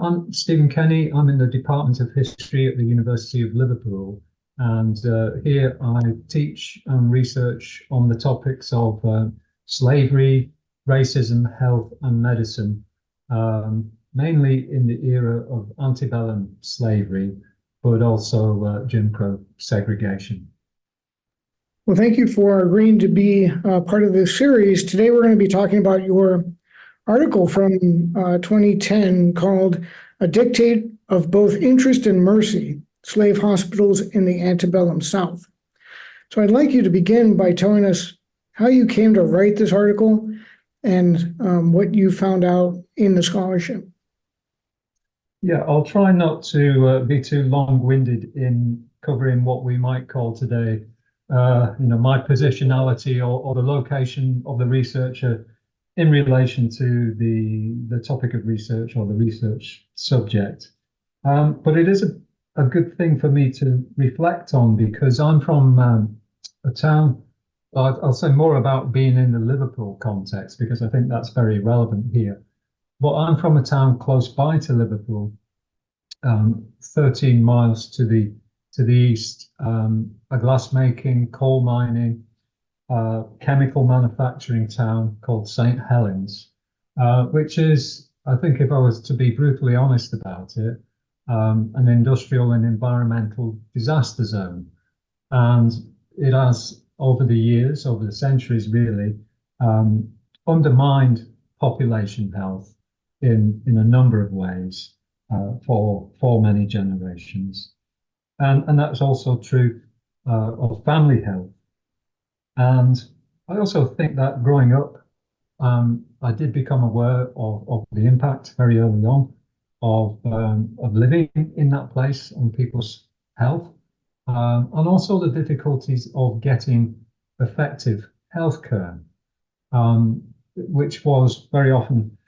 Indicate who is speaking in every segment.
Speaker 1: I'm Stephen Kenny. I'm in the Department of History at the University of Liverpool. And here I teach and research on the topics of slavery, racism, health, and medicine, mainly in the era of antebellum slavery, but also Jim Crow segregation.
Speaker 2: Well, thank you for agreeing to be part of this series. Today, we're going to be talking about your article from 2010 called A Dictate of Both Interest and Mercy, Slave Hospitals in the Antebellum South. So I'd like you to begin by telling us how you came to write this article and what you found out in the scholarship.
Speaker 1: Yeah, I'll try not to be too long-winded in covering what we might call today, my positionality or the location of the researcher in relation to the topic of research or the research subject. But it is a good thing for me to reflect on because I'm from a town. I'll say more about being in the Liverpool context because I think that's very relevant here. But I'm from a town close by to Liverpool, 13 miles to the east, a glass-making, coal mining, chemical manufacturing town called St. Helens, which is, I think, if I was to be brutally honest about it, an industrial and environmental disaster zone. And it has, over the years, over the centuries really, undermined population health in a number of ways for many generations. And that's also true of family health. And I also think that growing up, I did become aware of the impact very early on of living in that place on people's health, and also the difficulties of getting effective healthcare, which was very often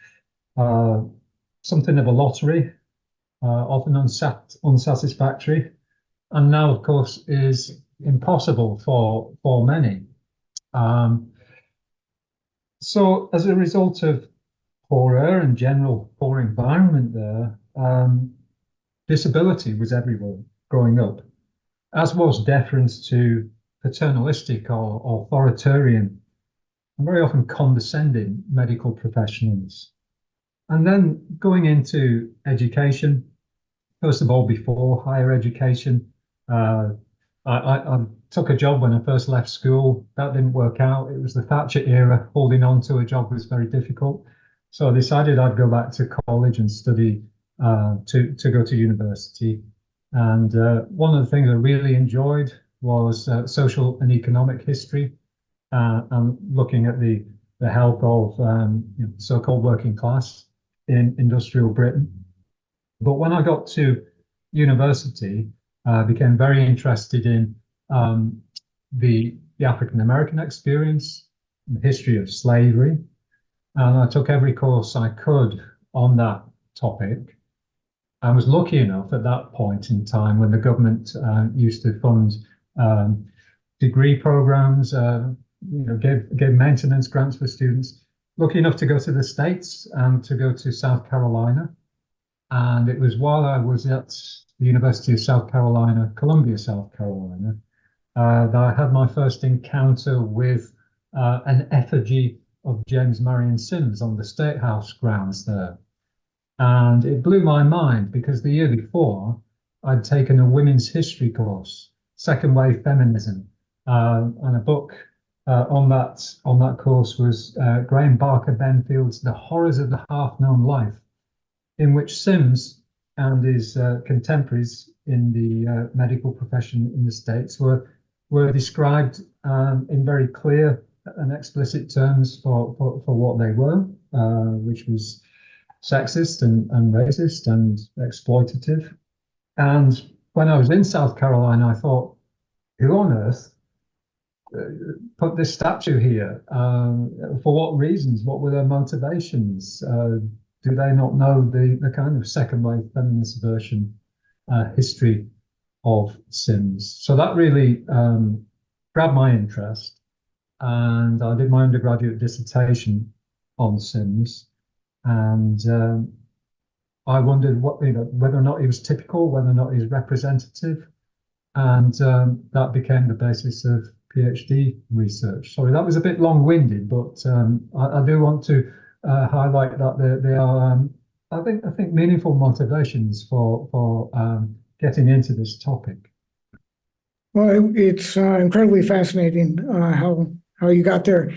Speaker 1: something of a lottery, often unsatisfactory, and now, of course, is impossible for many. So as a result of poor air and general poor environment there, disability was everywhere growing up, as was deference to paternalistic or authoritarian and very often condescending medical professionals. And then going into education, first of all, before higher education, I took a job when I first left school. That didn't work out. It was the Thatcher era. Holding on to a job was very difficult. So I decided I'd go back to college and study to go to university. And one of the things I really enjoyed was social and economic history and looking at the health of so-called working class in industrial Britain. But when I got to university, became very interested in the African American experience, the history of slavery, and I took every course I could on that topic. I was lucky enough at that point in time when the government used to fund degree programs, gave maintenance grants for students. Lucky enough to go to the States and to go to South Carolina. And it was while I was at the University of South Carolina, Columbia, South Carolina, that I had my first encounter with an effigy of James Marion Sims on the State House grounds there. And it blew my mind because the year before, I'd taken a women's history course, Second Wave Feminism, and a book on that course was Graham Barker Benfield's The Horrors of the Half-Known Life, in which Sims and his contemporaries in the medical profession in the States were described in very clear and explicit terms for what they were, which was sexist and racist and exploitative. And when I was in South Carolina, I thought, who on earth put this statue here? For what reasons? What were their motivations? Do they not know the kind of second wave feminist version history of Sims? So that really grabbed my interest, and I did my undergraduate dissertation on Sims. And I wondered whether or not he was typical, whether or not he was representative, and that became the basis of PhD research. Sorry, that was a bit long-winded, but I do want to highlight that they are, I think, meaningful motivations for getting into this topic.
Speaker 2: Well, it's incredibly fascinating how you got there.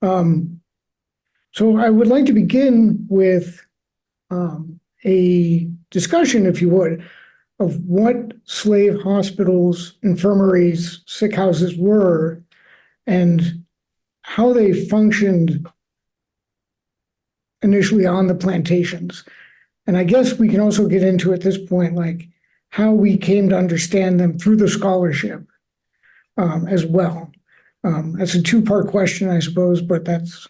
Speaker 2: So I would like to begin with a discussion, if you would, of what slave hospitals, infirmaries, sick houses were, and how they functioned initially on the plantations. And I guess we can also get into at this point, like how we came to understand them through the scholarship as well. That's a two-part question, I suppose, but that's.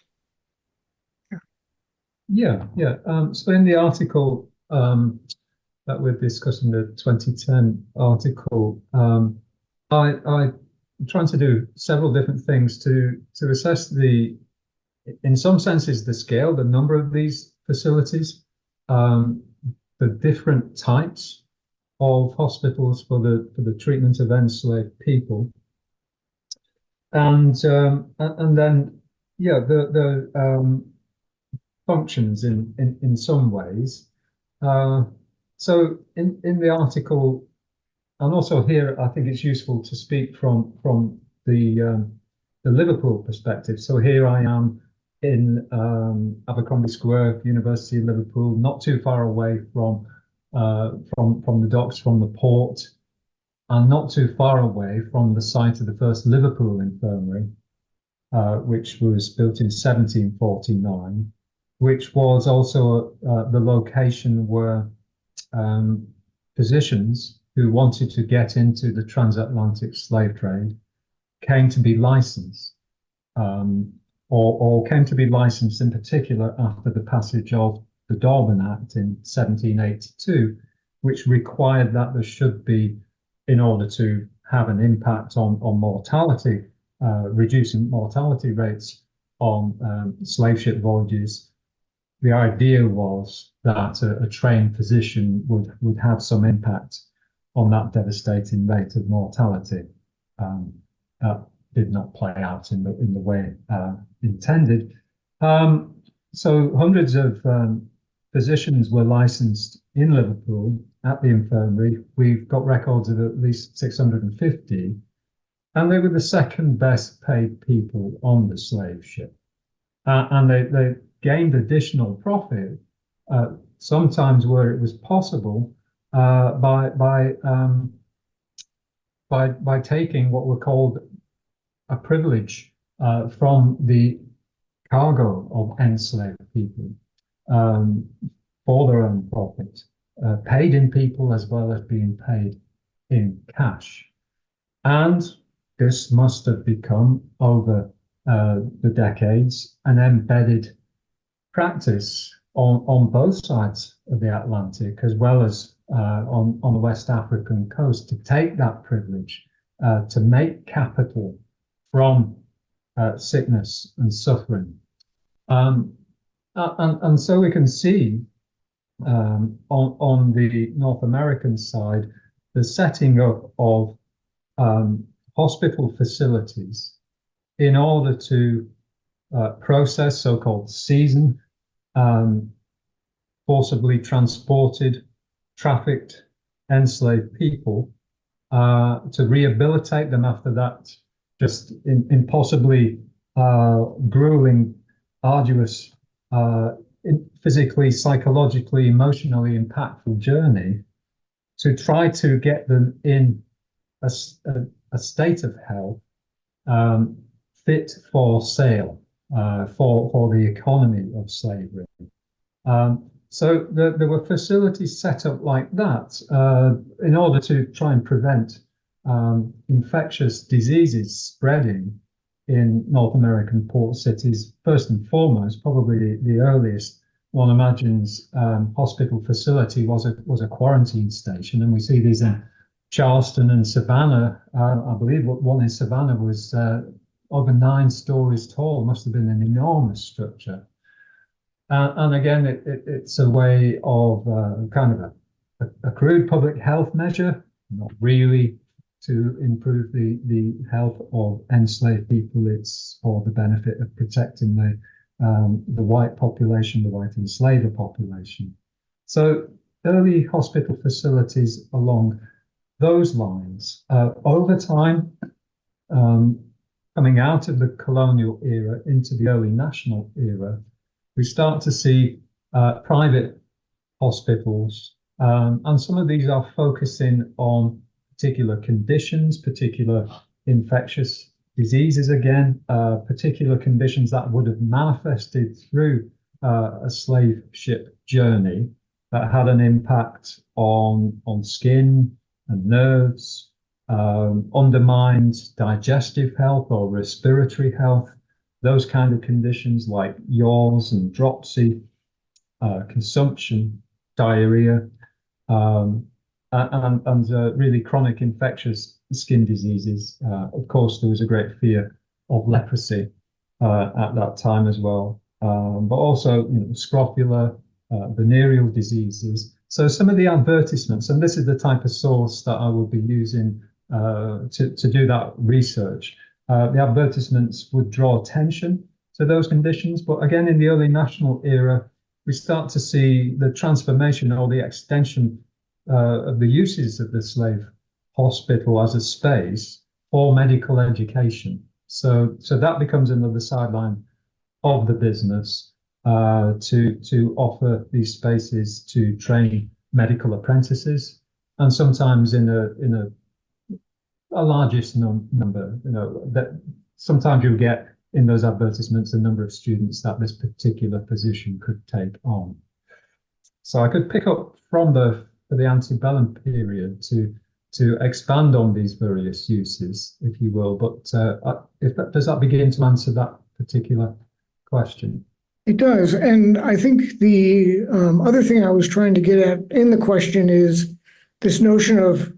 Speaker 1: Yeah. So in the article that we're discussing, the 2010 article, I'm trying to do several different things to assess in some senses, the scale, the number of these facilities, the different types of hospitals for the treatment of enslaved people, and then the functions in some ways. So in the article, and also here, I think it's useful to speak from the Liverpool perspective. So here I am in Abercrombie Square, University of Liverpool, not too far away from the docks, from the port, and not too far away from the site of the first Liverpool infirmary, which was built in 1749, which was also the location where physicians who wanted to get into the transatlantic slave trade came to be licensed, or came to be licensed in particular after the passage of the Darwin Act in 1782, which required that there should be, in order to have an impact on mortality, reducing mortality rates on slave ship voyages, the idea was that a trained physician would have some impact on that devastating rate of mortality. That did not play out in the way intended. So hundreds of physicians were licensed in Liverpool at the infirmary. We've got records of at least 650, and they were the second best paid people on the slave ship. And they gained additional profit, sometimes where it was possible, by taking what were called a privilege from the cargo of enslaved people for their own profit, paid in people as well as being paid in cash. And this must have become, over the decades, an embedded practice on both sides of the Atlantic, as well as on the West African coast, to take that privilege, to make capital from sickness and suffering. And so we can see on the North American side, the setting up of hospital facilities in order to process so-called season, forcibly transported, trafficked, enslaved people, to rehabilitate them after that just impossibly grueling, arduous, physically, psychologically, emotionally impactful journey, to try to get them in a state of health fit for sale, for the economy of slavery. So there were facilities set up like that in order to try and prevent infectious diseases spreading in North American port cities. First and foremost, probably the earliest one imagines hospital facility was a quarantine station, and we see these in Charleston and Savannah. I believe one in Savannah was over 9 stories tall, must have been an enormous structure. And again, it's a way of kind of a crude public health measure, not really to improve the health of enslaved people. It's for the benefit of protecting the white population, the white enslaver population. So early hospital facilities along those lines. Over time, coming out of the colonial era into the early national era, we start to see private hospitals, and some of these are focusing on particular conditions, particular infectious diseases, again, particular conditions that would have manifested through a slave ship journey that had an impact on skin and nerves, undermined digestive health or respiratory health, those kind of conditions like yaws and dropsy, consumption, diarrhea, and really chronic infectious skin diseases. Of course, there was a great fear of leprosy at that time as well, but also scrofula, venereal diseases. So some of the advertisements, and this is the type of source that I will be using to do that research. The advertisements would draw attention to those conditions, but again, in the early national era, we start to see the transformation or the extension of the uses of the slave hospital as a space for medical education. So that becomes another sideline of the business, to offer these spaces to train medical apprentices, and sometimes in a largest number. That sometimes you get in those advertisements the number of students that this particular position could take on. So I could pick up from the antebellum period to expand on these various uses, if you will. But does that begin to answer that particular question?
Speaker 2: It does. And I think the other thing I was trying to get at in the question is this notion of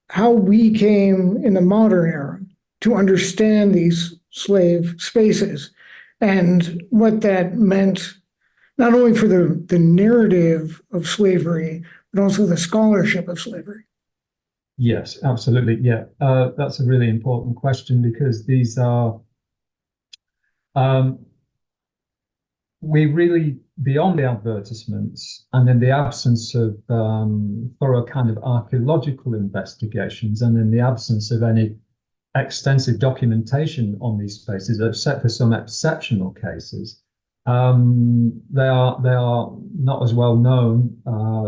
Speaker 2: how we came in the modern era to understand these slave spaces and what that meant, not only for the narrative of slavery, but also the scholarship of slavery.
Speaker 1: Yes, absolutely. Yeah, that's a really important question, because these are, we really, beyond the advertisements and in the absence of thorough kind of archaeological investigations, and in the absence of any extensive documentation on these spaces, except for some exceptional cases, they are not as well known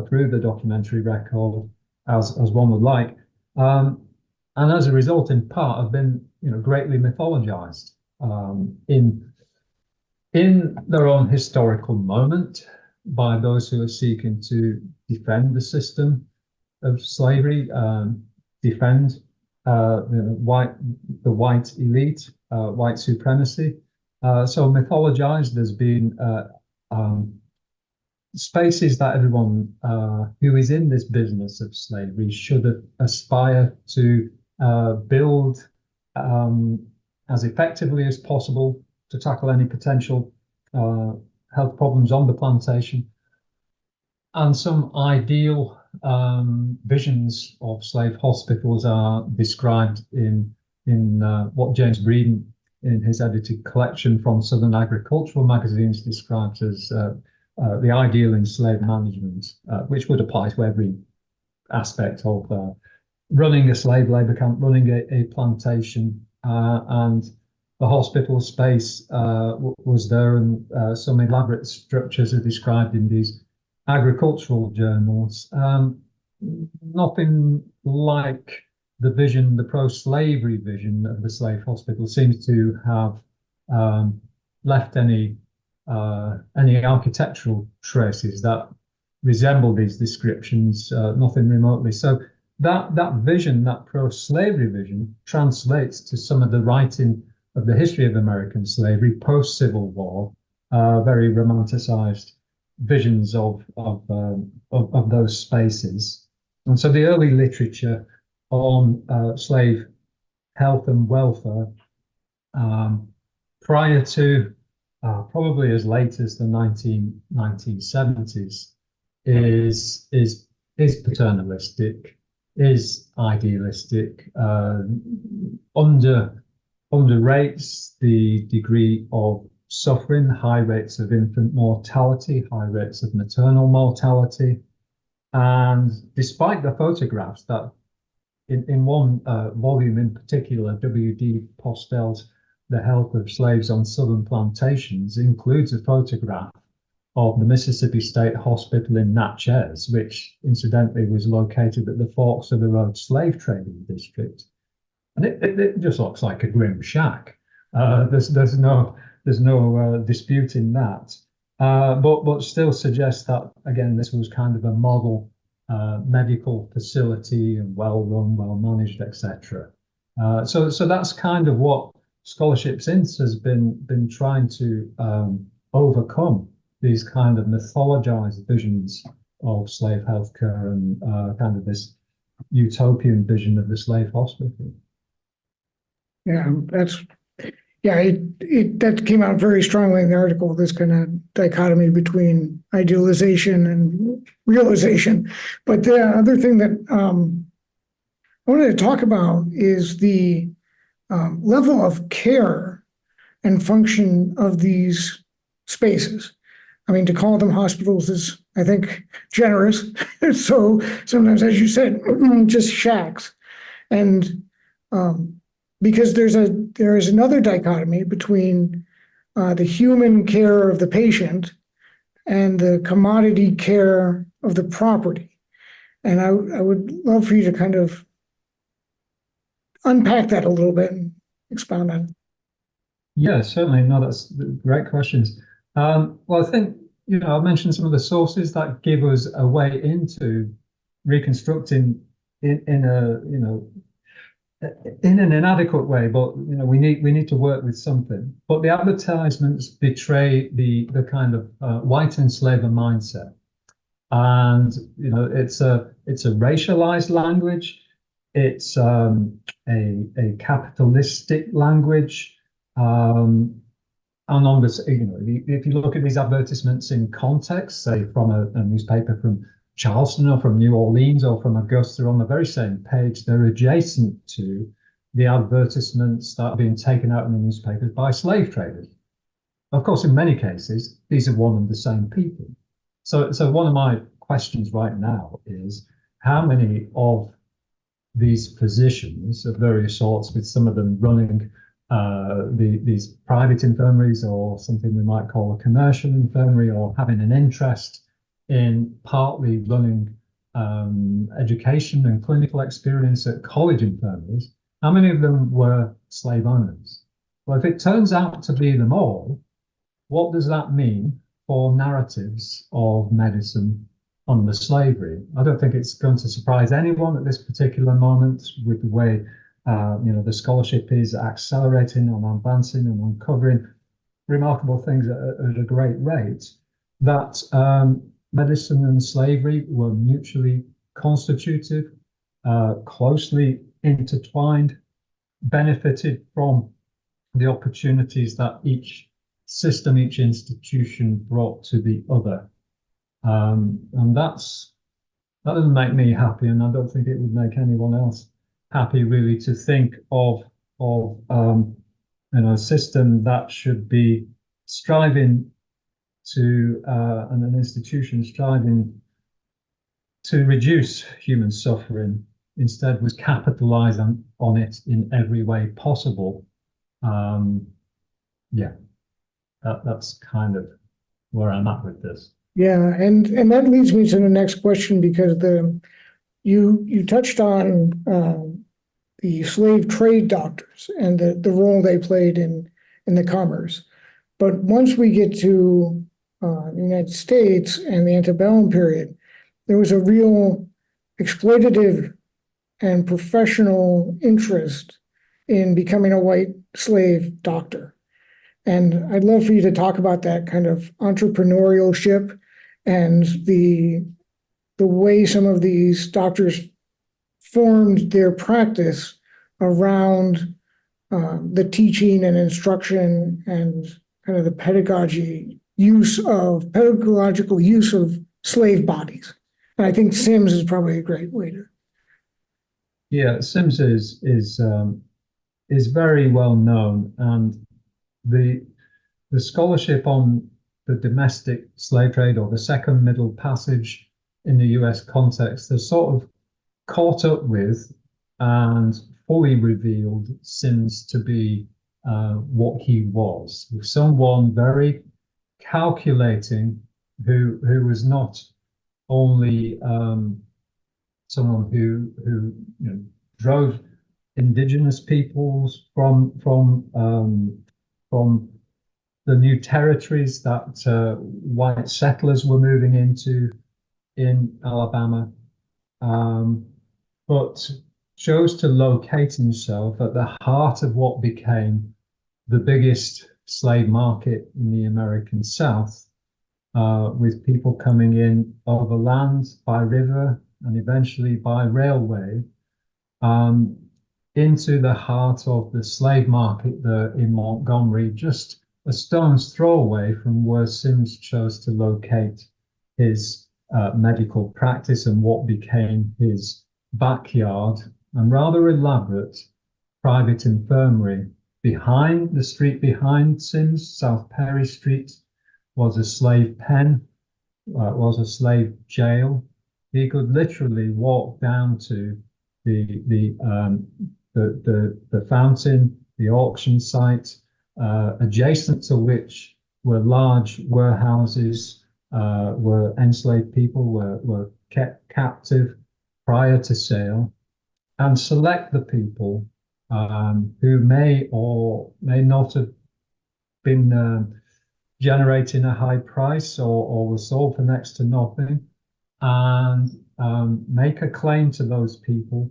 Speaker 1: through the documentary record as one would like, and as a result, in part, have been greatly mythologized in their own historical moment by those who are seeking to defend the system of slavery, defend the white elite, white supremacy. So mythologized, there's been spaces that everyone who is in this business of slavery should aspire to build as effectively as possible to tackle any potential health problems on the plantation. And some ideal visions of slave hospitals are described in what James Breeden, in his edited collection from Southern Agricultural Magazines, describes as the ideal in slave management, which would apply to every aspect of running a slave labor camp, running a plantation, and the hospital space was there, and some elaborate structures are described in these agricultural journals. Nothing like the vision, the pro-slavery vision of the slave hospital seems to have left any architectural traces that resemble these descriptions, nothing remotely. So that vision, that pro-slavery vision, translates to some of the writing of the history of American slavery post-Civil War, very romanticized visions of those spaces. And so the early literature on slave health and welfare prior to probably as late as the 1970s, is paternalistic, is idealistic, underrates the degree of suffering, high rates of infant mortality, high rates of maternal mortality. And despite the photographs that in one volume in particular, W.D. Postel's The Health of Slaves on Southern Plantations includes a photograph of the Mississippi State Hospital in Natchez, which incidentally was located at the Forks of the Road slave trading district. And it just looks like a grim shack. There's no disputing that. But still suggests that, again, this was kind of a model medical facility and well run, well managed, etc. So that's kind of what scholarship since has been trying to overcome these kind of mythologized visions of slave healthcare and kind of this utopian vision of the slave hospital.
Speaker 2: Yeah, that came out very strongly in the article, this kind of dichotomy between idealization and realization. But the other thing that I wanted to talk about is the level of care and function of these spaces. I mean, to call them hospitals is, I think, generous. So sometimes, as you said, just shacks. And because there is another dichotomy between the human care of the patient and the commodity care of the property. And I would love for you to kind of unpack that a little bit and expound on it.
Speaker 1: Yeah, certainly. No, that's great questions. Well, I think, I mentioned some of the sources that give us a way into reconstructing in an inadequate way, but we need to work with something. But the advertisements betray the kind of white enslaver mindset, and it's a racialized language. It's a capitalistic language. And on this, if you look at these advertisements in context, say from a newspaper from Charleston or from New Orleans or from Augusta, on the very same page, they're adjacent to the advertisements that are being taken out in the newspapers by slave traders. Of course, in many cases, these are one and the same people. So one of my questions right now is how many of these physicians of various sorts, with some of them running these private infirmaries or something we might call a commercial infirmary, or having an interest in partly running education and clinical experience at college infirmaries, how many of them were slave owners? Well, if it turns out to be them all, what does that mean for narratives of medicine under slavery? I don't think it's going to surprise anyone at this particular moment, with the way the scholarship is accelerating and advancing and uncovering remarkable things at a great rate, that medicine and slavery were mutually constitutive, closely intertwined, benefited from the opportunities that each system, each institution brought to the other. And that doesn't make me happy, and I don't think it would make anyone else happy, really, to think of a system that should be striving to and an institution striving to reduce human suffering, instead was capitalizing on it in every way possible. That's kind of where I'm at with this.
Speaker 2: Yeah, and that leads me to the next question, because you touched on the slave trade doctors and the role they played in the commerce. But once we get to the United States and the antebellum period, there was a real exploitative and professional interest in becoming a white slave doctor. And I'd love for you to talk about that kind of entrepreneurship and the way some of these doctors formed their practice around the teaching and instruction and kind of the pedagogical use of slave bodies. And I think Sims is probably a great way to.
Speaker 1: Yeah, Sims is very well known, and the scholarship on the domestic slave trade or the second Middle Passage in the US context has sort of caught up with and fully revealed Sims to be what he was, someone very calculating, who was not only someone who drove indigenous peoples from the new territories that white settlers were moving into in Alabama, but chose to locate himself at the heart of what became the biggest slave market in the American South, with people coming in over land, by river, and eventually by railway, into the heart of the slave market there in Montgomery, just a stone's throw away from where Sims chose to locate his medical practice and what became his backyard and rather elaborate private infirmary. Behind the street behind Sims, South Perry Street, was a slave pen, was a slave jail. He could literally walk down to the fountain, the auction site, adjacent to which were large warehouses, where enslaved people were kept captive prior to sale, and select the people who may or may not have been generating a high price or were sold for next to nothing, and make a claim to those people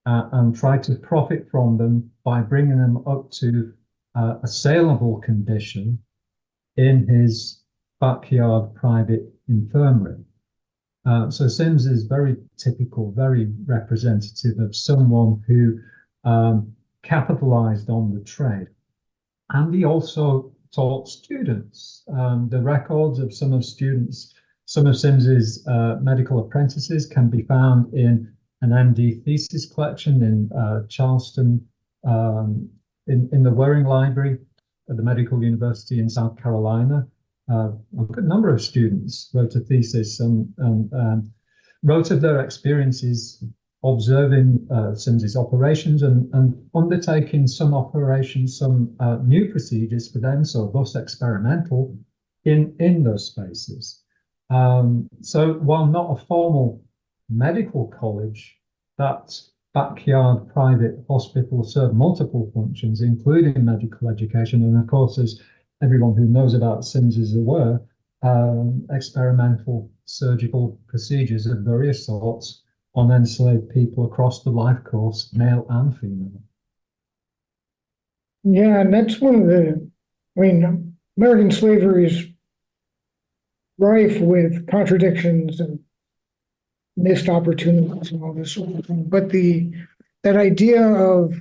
Speaker 1: and try to profit from them by bringing them up to a saleable condition in his backyard private infirmary. So Sims is very typical, very representative of someone who capitalized on the trade. And he also taught students. The records of some of Sims's medical apprentices can be found in an MD thesis collection in Charleston, in the Waring Library at the Medical University in South Carolina. A good number of students wrote a thesis and wrote of their experiences observing Sims's operations and undertaking some operations, some new procedures for them, so thus experimental in those spaces. So while not a formal medical college, that backyard private hospital served multiple functions, including medical education. And of course, as everyone who knows about Sims is aware, experimental surgical procedures of various sorts on enslaved people across the life course, male and female.
Speaker 2: Yeah, and that's one of the, American slavery is rife with contradictions and missed opportunities and all this sort of thing. But that idea of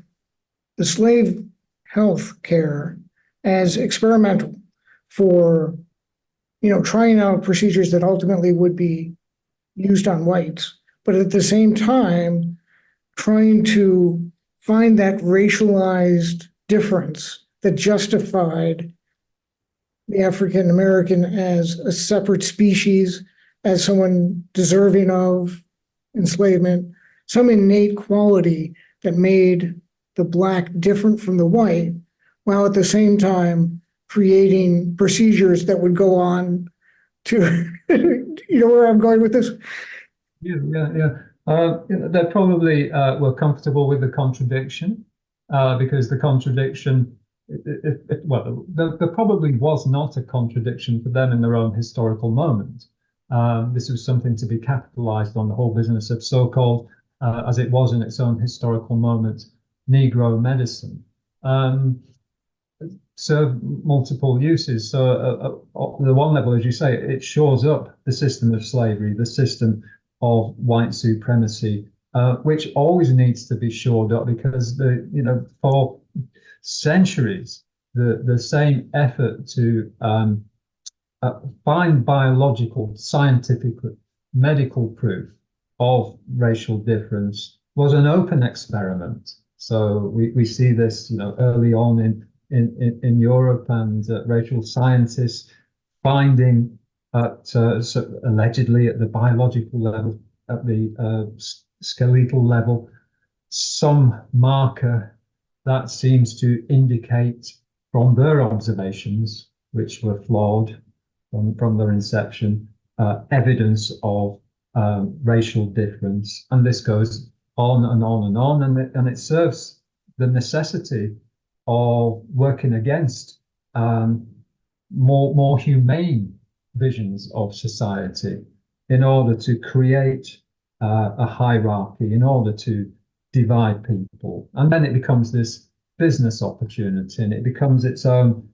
Speaker 2: the slave health care as experimental for, trying out procedures that ultimately would be used on whites, but at the same time, trying to find that racialized difference that justified the African American as a separate species, as someone deserving of enslavement, some innate quality that made the Black different from the white, while at the same time creating procedures that would go on to, you know where I'm going with this?
Speaker 1: Yeah. They probably were comfortable with the contradiction, because the contradiction, there probably was not a contradiction for them in their own historical moment. This was something to be capitalized on, the whole business of so-called, as it was in its own historical moment, Negro medicine. Serve multiple uses. So at the one level, as you say, it shores up the system of slavery, the system of white supremacy, which always needs to be shored up, because for centuries the same effort to find biological, scientific, medical proof of racial difference was an open experiment. So we see this, early on in Europe, and racial scientists finding allegedly at the biological level, at the skeletal level, some marker that seems to indicate from their observations, which were flawed from their inception, evidence of racial difference. And this goes on and on and on, and it serves the necessity of working against more humane visions of society in order to create a hierarchy, in order to divide people. And then it becomes this business opportunity, and it becomes its own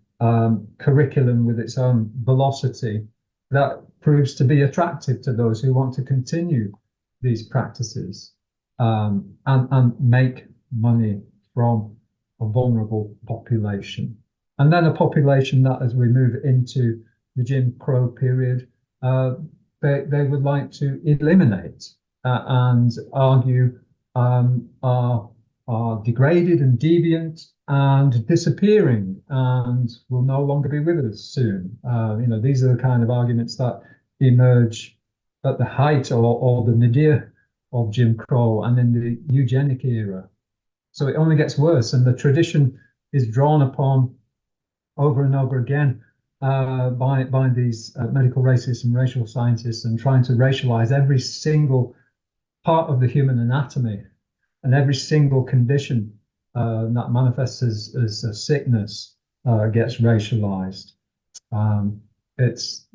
Speaker 1: curriculum with its own velocity that proves to be attractive to those who want to continue these practices and make money from a vulnerable population. And then a population that, as we move into the Jim Crow period, they would like to eliminate and argue are degraded and deviant and disappearing and will no longer be with us soon. These are the kind of arguments that emerge at the height or the nadir of Jim Crow and in the eugenic era. So it only gets worse, and the tradition is drawn upon over and over again by these medical racists and racial scientists, and trying to racialize every single part of the human anatomy and every single condition that manifests as a sickness gets racialized. It's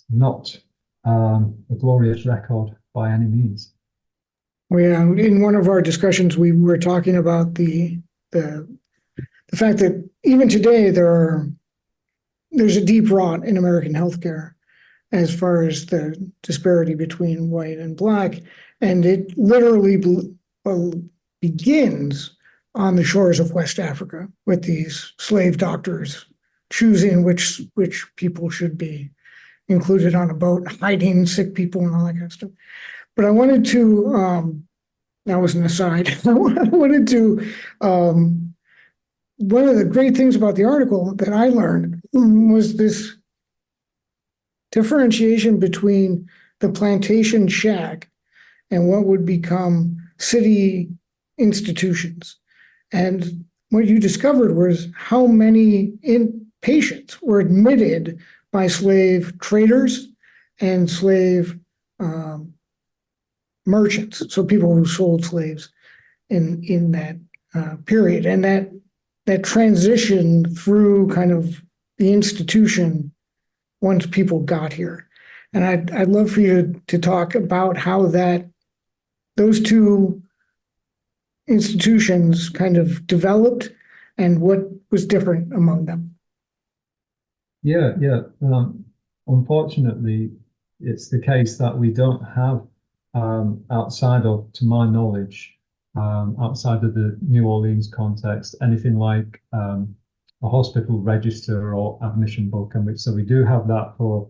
Speaker 1: not a glorious record by any means.
Speaker 2: Yeah, in one of our discussions, we were talking about the fact that even today there's a deep rot in American healthcare as far as the disparity between white and black, and it literally begins on the shores of West Africa with these slave doctors choosing which people should be included on a boat, hiding sick people and all that kind of stuff. But I wanted to, that was an aside, I wanted to, one of the great things about the article that I learned was this differentiation between the plantation shack and what would become city institutions. And what you discovered was how many patients were admitted by slave traders and slave merchants, so people who sold slaves in that period, and that transition through kind of the institution once people got here. And I'd love for you to talk about how those two institutions kind of developed and what was different among them.
Speaker 1: Yeah. Unfortunately, it's the case that we don't have outside of, to my knowledge, outside of the New Orleans context, anything like a hospital register or admission book. And so we do have that for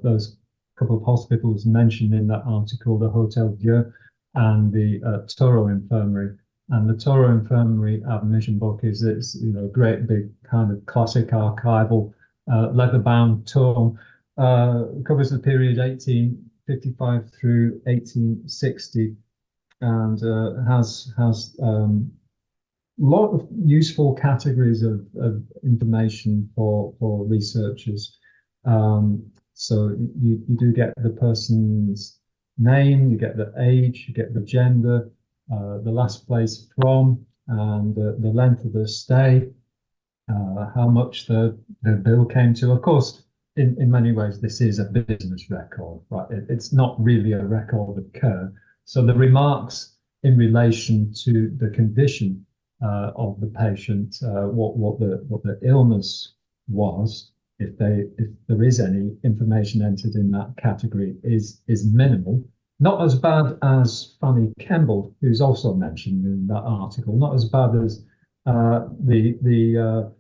Speaker 1: those couple of hospitals mentioned in that article, the Hotel Dieu and the Toro Infirmary. And the Toro Infirmary admission book is a great big kind of classic archival leather-bound tome, covers the period 1855 through 1860, and has a lot of useful categories of information for researchers. So you do get the person's name, you get the age, you get the gender, the last place from, and the length of the stay, how much the bill came to. Of course, in many ways, this is a business record, right? It's not really a record of care. So the remarks in relation to the condition of the patient, what the illness was, if there is any information entered in that category, is minimal. Not as bad as Fanny Kemble, who's also mentioned in that article, not as bad as the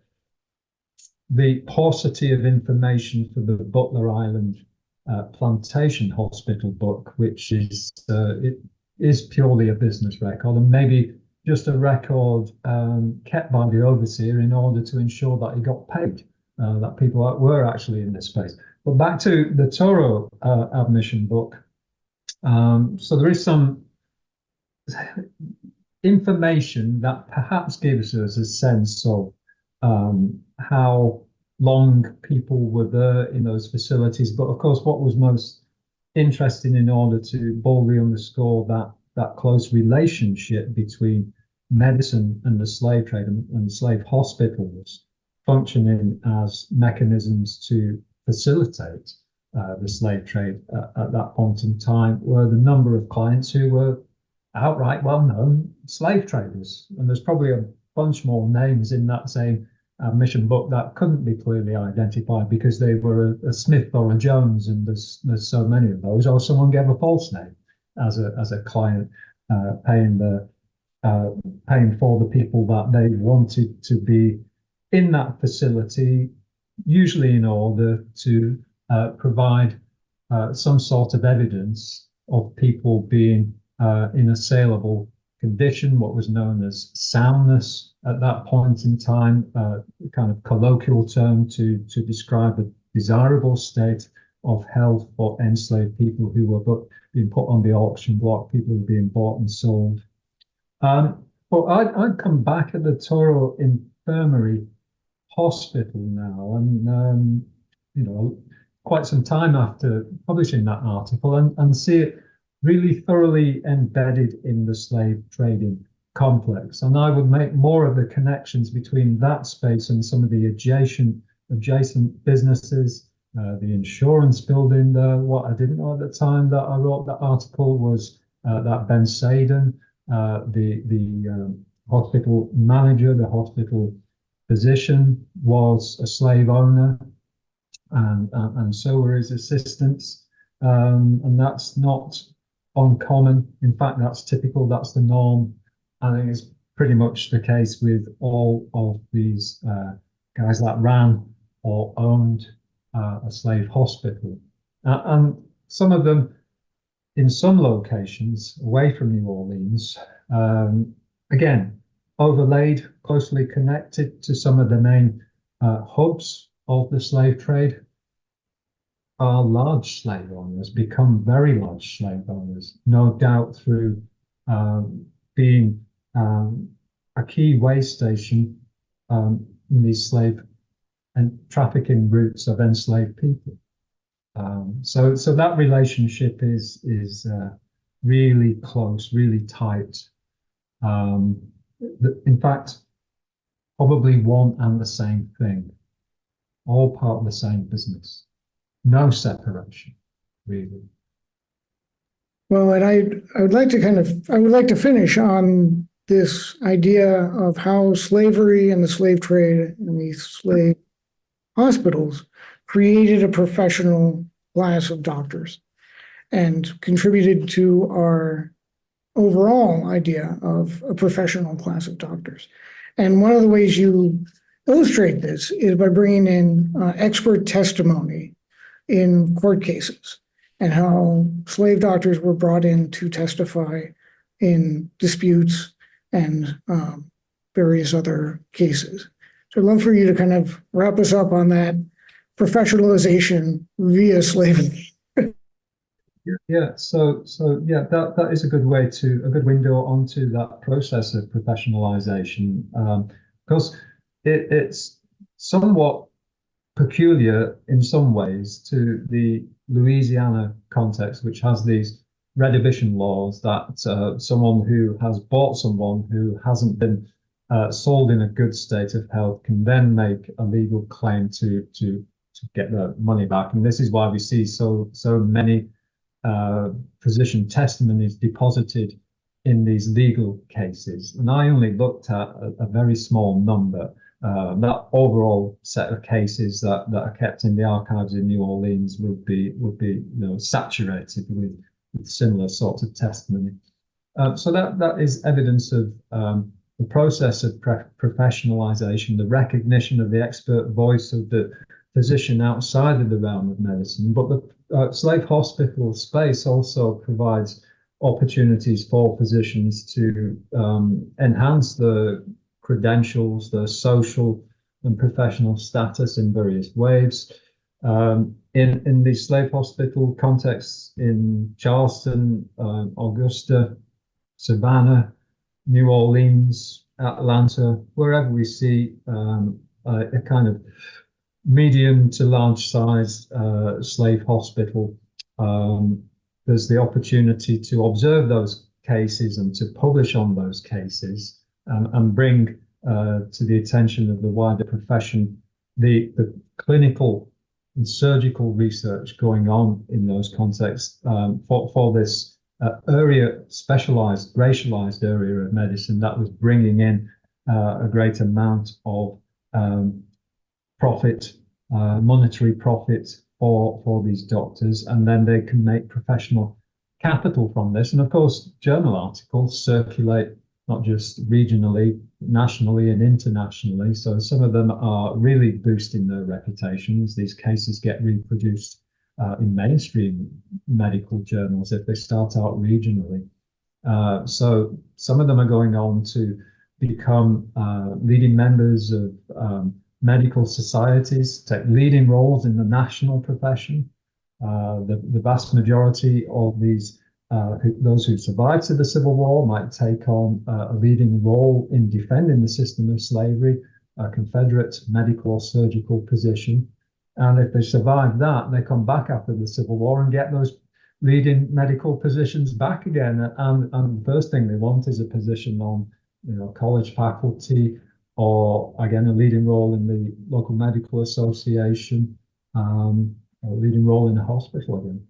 Speaker 1: paucity of information for the Butler Island Plantation Hospital book, which is it is purely a business record, and maybe just a record kept by the overseer in order to ensure that he got paid, that people were actually in this space. But back to the Toro admission book. So there is some information that perhaps gives us a sense of how long people were there in those facilities. But of course, what was most interesting in order to boldly underscore that close relationship between medicine and the slave trade and slave hospitals functioning as mechanisms to facilitate the slave trade at that point in time were the number of clients who were outright well-known slave traders. And there's probably a bunch more names in that same admission book that couldn't be clearly identified because they were a Smith or a Jones, and there's so many of those, or someone gave a false name as a client paying for the people that they wanted to be in that facility, usually in order to provide some sort of evidence of people being in a saleable condition, what was known as soundness at that point in time, kind of colloquial term to describe a desirable state of health for enslaved people who were being put on the auction block, people who were being bought and sold. But I'd come back at the Toro Infirmary Hospital now, and quite some time after publishing that article, and see it really thoroughly embedded in the slave trading complex. And I would make more of the connections between that space and some of the adjacent businesses, the insurance building there. What I didn't know at the time that I wrote that article was that Ben Sadin, the hospital manager, the hospital physician, was a slave owner, and so were his assistants. And that's not uncommon. In fact, that's typical, that's the norm. I think it's pretty much the case with all of these guys that ran or owned a slave hospital. And some of them, in some locations away from New Orleans, again, overlaid, closely connected to some of the main hubs of the slave trade, are large slave owners, become very large slave owners, no doubt through being a key way station in these slave and trafficking routes of enslaved people. So that relationship is really close, really tight. In fact, probably one and the same thing, all part of the same business. No separation, really.
Speaker 2: Well, and I would like to finish on this idea of how slavery and the slave trade and the slave hospitals created a professional class of doctors and contributed to our overall idea of a professional class of doctors. And one of the ways you illustrate this is by bringing in expert testimony in court cases, and how slave doctors were brought in to testify in disputes and various other cases. So I'd love for you to kind of wrap us up on that professionalization via slavery.
Speaker 1: Yeah, so yeah, that is a good window onto that process of professionalization, because it's somewhat peculiar in some ways to the Louisiana context, which has these reddition laws that someone who has bought someone who hasn't been sold in a good state of health can then make a legal claim to get their money back. And this is why we see so many physician testimonies deposited in these legal cases. And I only looked at a very small number. That overall set of cases that are kept in the archives in New Orleans would be saturated with similar sorts of testimony. So that is evidence of the process of professionalization, the recognition of the expert voice of the physician outside of the realm of medicine. But the slave hospital space also provides opportunities for physicians to enhance the credentials, the social and professional status in various ways. In the slave hospital contexts in Charleston, Augusta, Savannah, New Orleans, Atlanta, wherever we see a kind of medium to large size slave hospital, there's the opportunity to observe those cases and to publish on those cases and bring to the attention of the wider profession the clinical and surgical research going on in those contexts for this area, specialized, racialized area of medicine that was bringing in a great amount of profit, monetary profit for these doctors, and then they can make professional capital from this. And of course, journal articles circulate not just regionally, nationally, and internationally. So some of them are really boosting their reputations. These cases get reproduced in mainstream medical journals if they start out regionally. So some of them are going on to become leading members of medical societies, take leading roles in the national profession. The vast majority of these, those who survived to the Civil War, might take on a leading role in defending the system of slavery, a Confederate medical or surgical position. And if they survive that, they come back after the Civil War and get those leading medical positions back again. And the first thing they want is a position on, college faculty, or again, a leading role in the local medical association, a leading role in the hospital again.